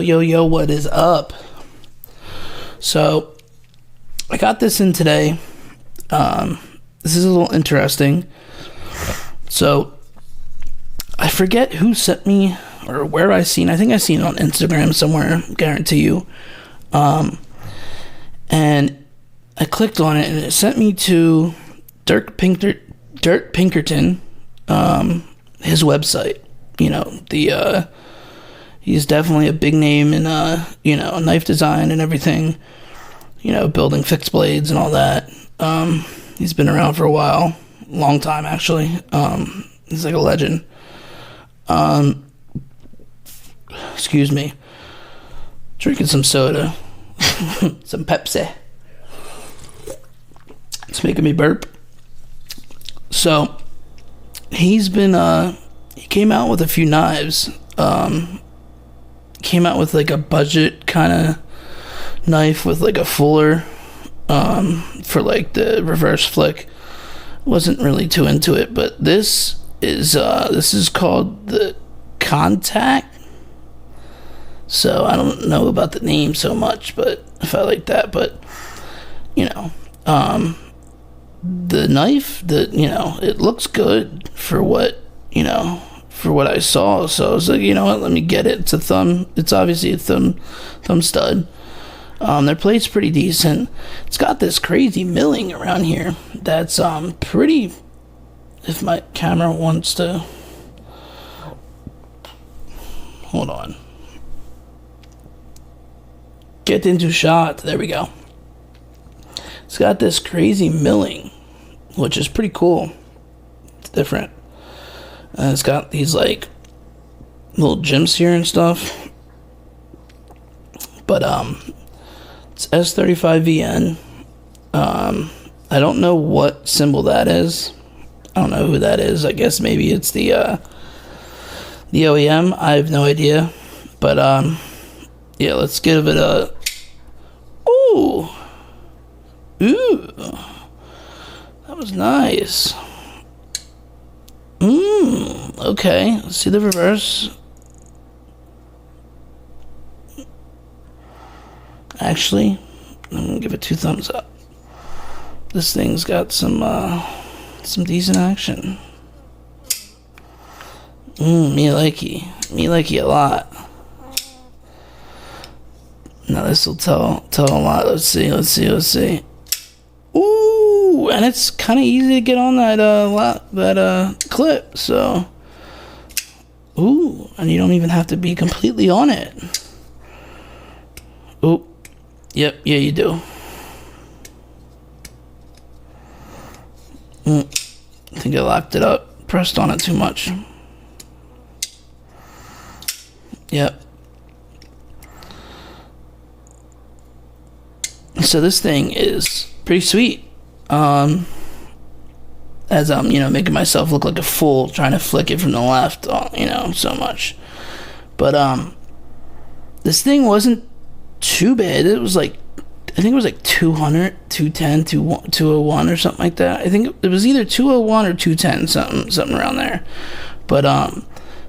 Yo, what is up? So, I got this in today. This is a little interesting. So, I forget who sent me or where I seen. I think I seen it on Instagram somewhere, guarantee you. And I clicked on it and it sent me to Dirk Pinkerton, his website. You know, he's definitely a big name in, knife design and everything. You know, building fixed blades and all that. He's been around for a while. Long time, actually. He's like a legend. Excuse me. Drinking some soda. Some Pepsi. It's making me burp. So, he's been, he came out with a few knives. Came out with like a budget kind of knife with like a fuller, for like the reverse flick. Wasn't really too into it, but this is called the Contact. So I don't know about the name so much, but if I like that, but you know, the knife, it looks good for what, for what I saw. So I was like, you know what, let me get it. It's obviously a thumb stud. Their plate's pretty decent. It's got this crazy milling around here that's pretty, if my camera wants to, hold on, get into shot. There we go. It's got this crazy milling, which is pretty cool. It's different. And it's got these like little gems here and stuff. But it's S35VN. I don't know what symbol that is. I don't know who that is. I guess maybe it's the OEM. I have no idea. But yeah, let's give it a ooh. That was nice. Okay. Let's see the reverse. Actually, I'm gonna give it 2 thumbs up. This thing's got some decent action. Me likey a lot. Now this will tell a lot. Let's see. Ooh, and it's kind of easy to get on that clip. So, ooh, and you don't even have to be completely on it. Ooh. Yep, yeah, you do. I think I locked it up. Pressed on it too much. Yep. So this thing is pretty sweet. As I'm, making myself look like a fool trying to flick it from the left, so much. But, this thing wasn't too bad. It was like, I think it was like 200, 210, 201 or something like that. I think it was either 201 or 210, something around there. But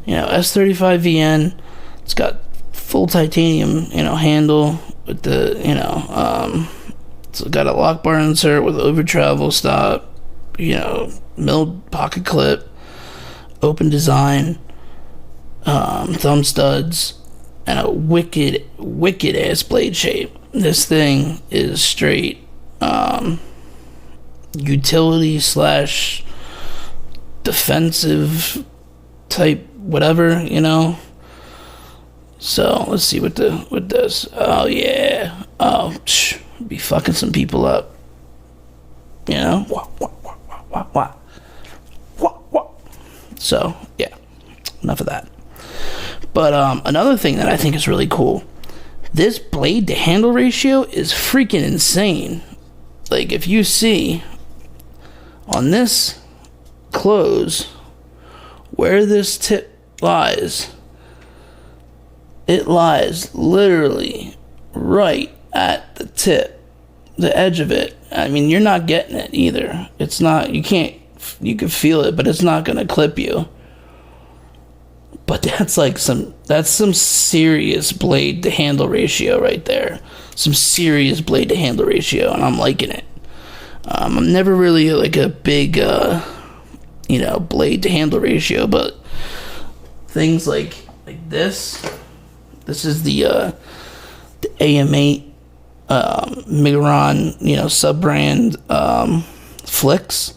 S35VN, it's got full titanium, handle with the, it's got a lock bar insert with over travel stop, milled pocket clip, open design, thumb studs, and a wicked ass blade shape. This thing is straight utility / defensive type whatever, So let's see what this. Oh yeah. Oh, be fucking some people up. What. So yeah, enough of that. But another thing that I think is really cool, this blade to handle ratio is freaking insane. Like if you see on this close where this tip lies, it lies literally right at the tip, the edge of it. I mean, you're not getting it either. It's not, you can feel it, but it's not going to clip you. But that's some serious blade to handle ratio right there. Some serious blade to handle ratio, and I'm liking it. I'm never really like a big, blade to handle ratio, but things like this. This is the AM8 Migron, sub-brand Flicks.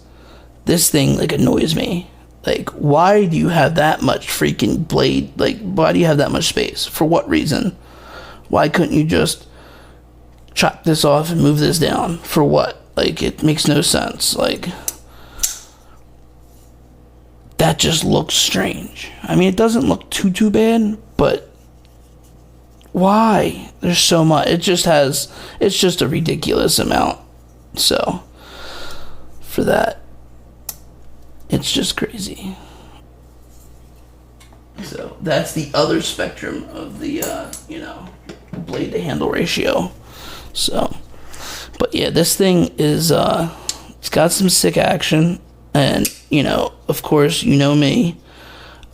This thing like annoys me. Like, why do you have that much freaking blade? Like, why do you have that much space? For what reason? Why couldn't you just chop this off and move this down? For what? Like, it makes no sense. Like, that just looks strange. I mean, it doesn't look too bad, but why? There's so much. It's just a ridiculous amount. So, for that, it's just crazy. So, that's the other spectrum of the, blade to handle ratio. So, but yeah, this thing is, it's got some sick action. And, of course, me.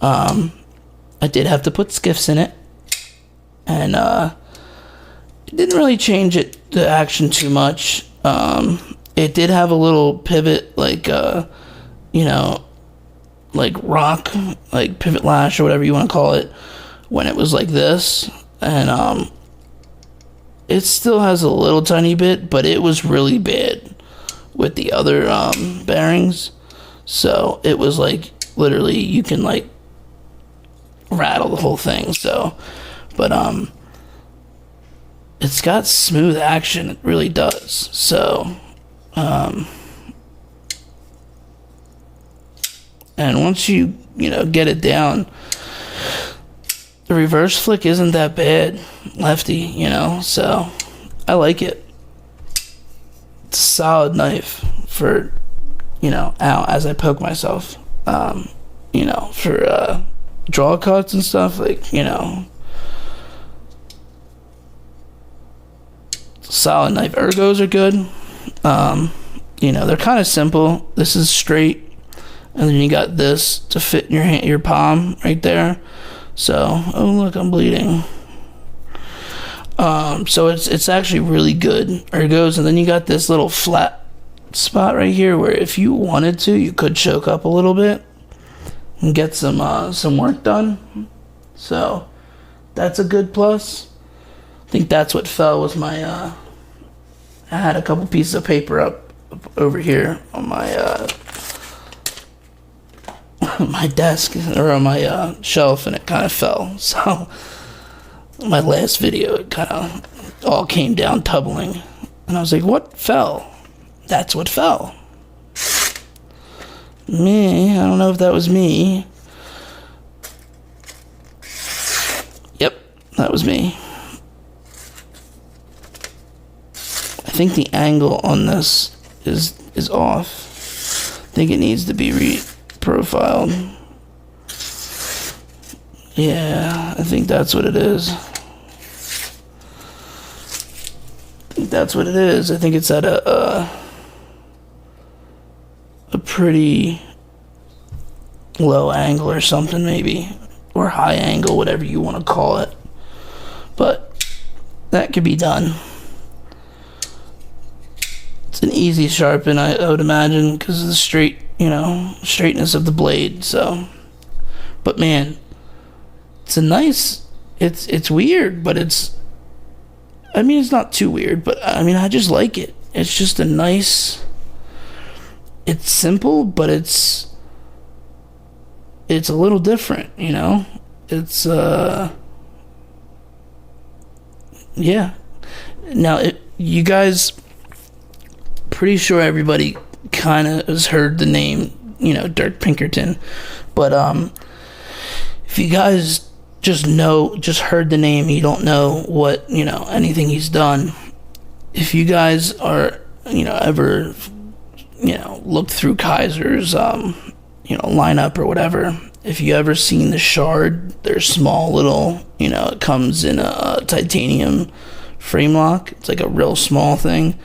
I did have to put skiffs in it. And, it didn't really change the action too much. It did have a little pivot, like rock, like pivot lash or whatever you want to call it, when it was like this. And, it still has a little tiny bit, but it was really bad with the other, bearings. So it was like, literally, you can like rattle the whole thing. So, but, it's got smooth action. It really does. So, and once you get it down, the reverse flick isn't that bad, lefty, so I like it. It's a solid knife for, ow, as I poke myself, for, draw cuts and stuff, like, solid knife. Ergos are good. They're kind of simple. This is straight, and then you got this to fit in your palm right there. So, oh look, I'm bleeding. So it's actually really good. Ergos, and then you got this little flat spot right here where if you wanted to, you could choke up a little bit and get some work done. So that's a good plus. I think that's what fell was my I had a couple pieces of paper up over here on my my desk or on my shelf, and it kind of fell. So my last video, it kind of all came down tumbling, and I was like, what fell? That's what fell. Me, I don't know if that was me. Yep, that was me. I think the angle on this is off. I think it needs to be profiled. Yeah, I think that's what it is. I think it's at a pretty low angle or something, maybe, or high angle, whatever you want to call it. But that could be done. It's an easy sharpen, I would imagine, because of the straightness of the blade. So, but man, it's a nice. It's weird, but it's not too weird, but I just like it. It's just a nice. It's simple, but it's a little different, It's yeah. Now you guys. Pretty sure everybody kind of has heard the name, Dirk Pinkerton. But if you guys just heard the name, you don't know what, anything he's done. If you guys are, ever, looked through Kaiser's, lineup or whatever, if you ever seen the Shard, they're small little, it comes in a titanium frame lock. It's like a real small thing.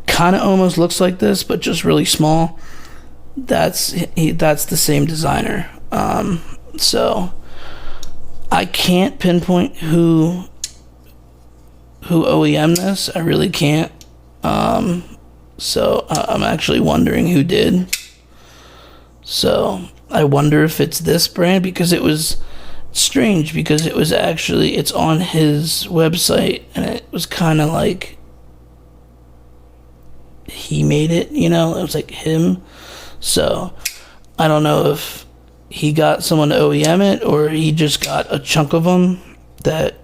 Kind of almost looks like this, but just really small. That's the same designer. So I can't pinpoint who OEM this. I really can't. So I'm actually wondering who did. So I wonder if it's this brand, because it was strange, because it was actually, it's on his website, and it was kind of like he made it, you know, it was like him. So I don't know if he got someone to OEM it, or he just got a chunk of them that,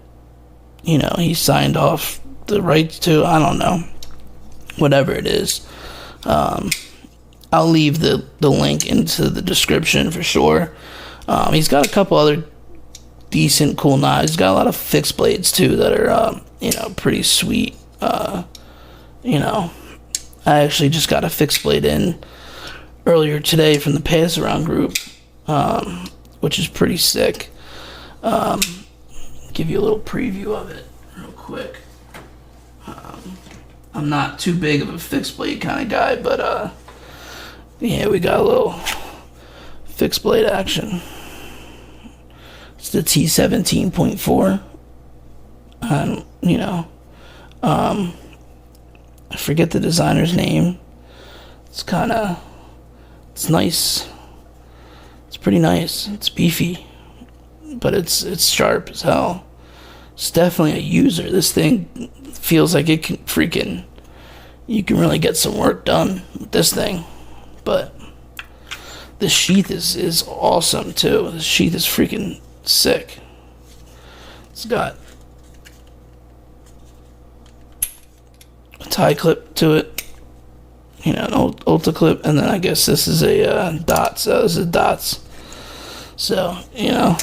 you know, he signed off the rights to. I don't know. Whatever it is. I'll leave the link into the description for sure. He's got a couple other decent, cool knives. He's got a lot of fixed blades too that are, you know, pretty sweet. You know, I actually just got a fixed blade in earlier today from the Pass Around group, which is pretty sick. Give you a little preview of it real quick. I'm not too big of a fixed blade kind of guy, but yeah, we got a little fixed blade action. It's the T17.4. You know, I forget the designer's name. It's nice. It's pretty nice. It's beefy, but it's sharp as hell. It's definitely a user. This thing feels like it can you can really get some work done with this thing. But the sheath is awesome too. The sheath is freaking sick. It's got a tie clip to it, you know, an Ulta clip, and then I guess this is a dots. This is dots. So, you know,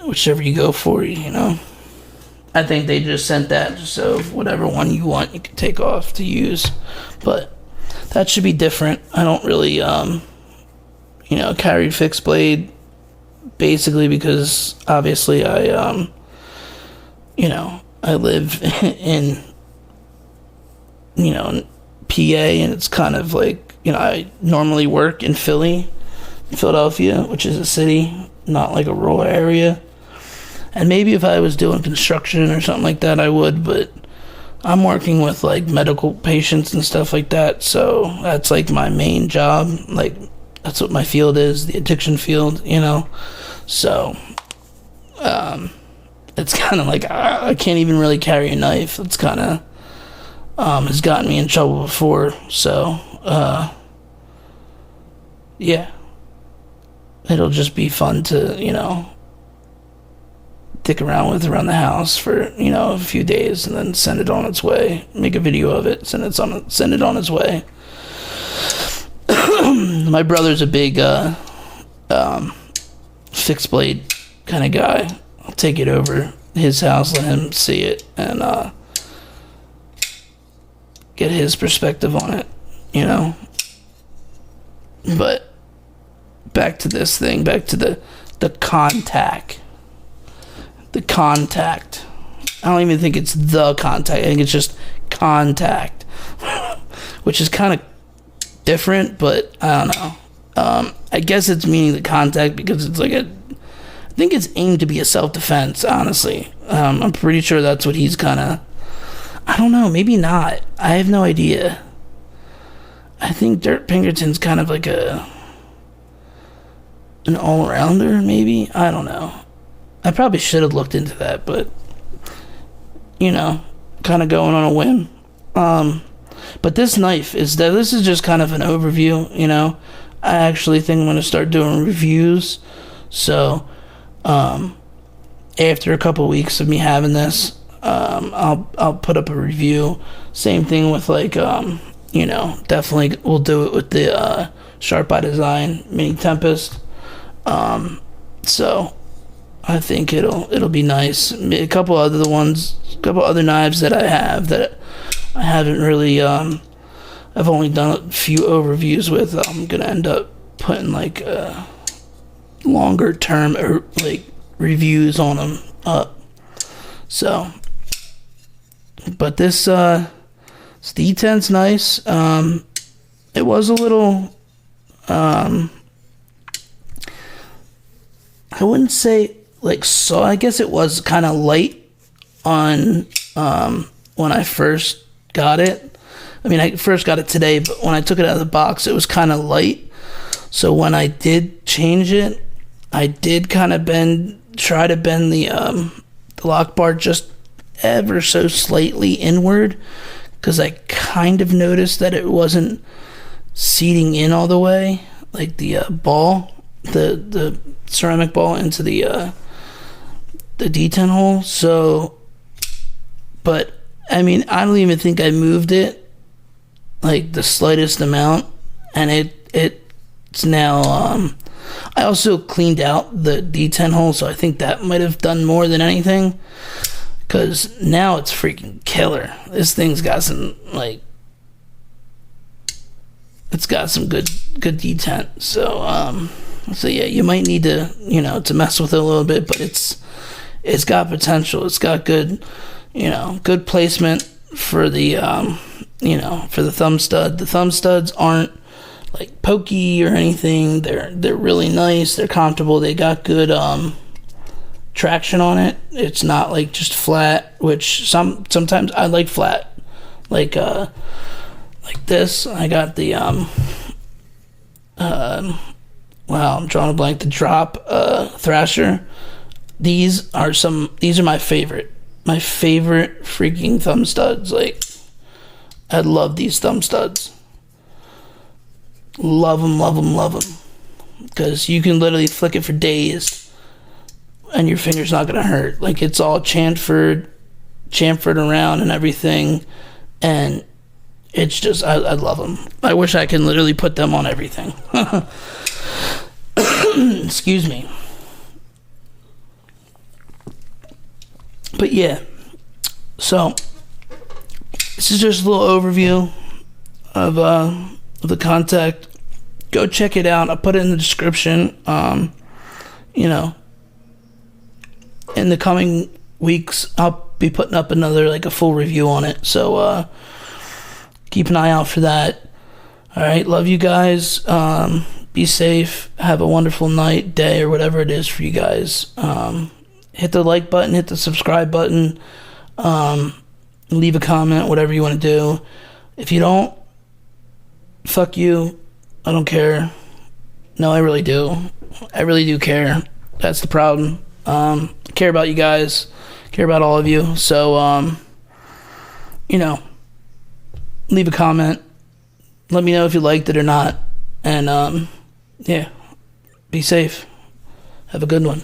whichever you go for, you know. I think they just sent that just so whatever one you want you can take off to use. But that should be different. I don't really, you know, carry fixed blade basically because obviously I, you know, I live in, you know, PA, and it's kind of like, you know, I normally work in Philadelphia, which is a city, not like a rural area. And maybe if I was doing construction or something like that, I would, but I'm working with like medical patients and stuff like that, so that's like my main job. Like, that's what my field is, the addiction field, you know. So it's kind of like I can't even really carry a knife. It's kind of has gotten me in trouble before. So yeah, it'll just be fun to, you know, dick around with around the house for, you know, a few days, and then send it on its way. Make a video of it, send it on its way. My brother's a big fixed blade kind of guy. I'll take it over his house, let him see it, and get his perspective on it, you know. But back to this thing, back to the contact. The contact. I don't even think it's the contact. I think it's just contact, which is kind of different, but I don't know. I guess it's meaning the contact because it's like I think it's aimed to be a self-defense, honestly. I'm pretty sure that's what he's kind of, I don't know, maybe not. I have no idea. I think Dirk Pinkerton's kind of like an all-rounder, maybe? I don't know. I probably should have looked into that, but, you know, kind of going on a whim. But this knife this is just kind of an overview, you know. I actually think I'm going to start doing reviews. So, after a couple weeks of me having this, I'll put up a review. Same thing with like, you know, definitely we'll do it with the Sharp by Design Mini Tempest. So I think it'll be nice. A couple other knives that I have that I haven't really I've only done a few overviews with. I'm gonna end up putting like longer term like reviews on them up. So, but this D10's nice. It was a little I wouldn't say like, so I guess it was kind of light on when I first got it. I mean, I first got it today, but when I took it out of the box, it was kind of light. So when I did change it, I did kind of try to bend the lock bar just ever so slightly inward, because I kind of noticed that it wasn't seating in all the way, like the ball, the ceramic ball into the D10 hole. So, but I mean, I don't even think I moved it like the slightest amount, and it's now I also cleaned out the D10 hole, so I think that might have done more than anything, because now it's freaking killer. This thing's got some, like, it's got some good detent. So yeah, you might need to, to mess with it a little bit, but it's got potential. It's got good, good placement for the for the thumb stud. The thumb studs aren't like pokey or anything. They're really nice. They're comfortable. They got good traction on it. It's not like just flat, which sometimes I like flat. Like this. I got the wow, I'm drawing a blank. The drop thrasher. These are my favorite. My favorite freaking thumb studs. Like, I love these thumb studs. Love them, love them, love them. Because you can literally flick it for days and your finger's not going to hurt. Like, it's all chamfered around and everything. And it's just, I love them. I wish I could literally put them on everything. Excuse me. But yeah, so this is just a little overview of the contact. Go check it out. I'll put it in the description. In the coming weeks, I'll be putting up another, like, a full review on it. So keep an eye out for that. All right, love you guys. Be safe. Have a wonderful night, day, or whatever it is for you guys. Hit the like button, hit the subscribe button, leave a comment, whatever you want to do. If you don't, fuck you. I don't care. No, I really do. I really do care. That's the problem. I care about you guys. Care about all of you. So, leave a comment. Let me know if you liked it or not. And, yeah, be safe. Have a good one.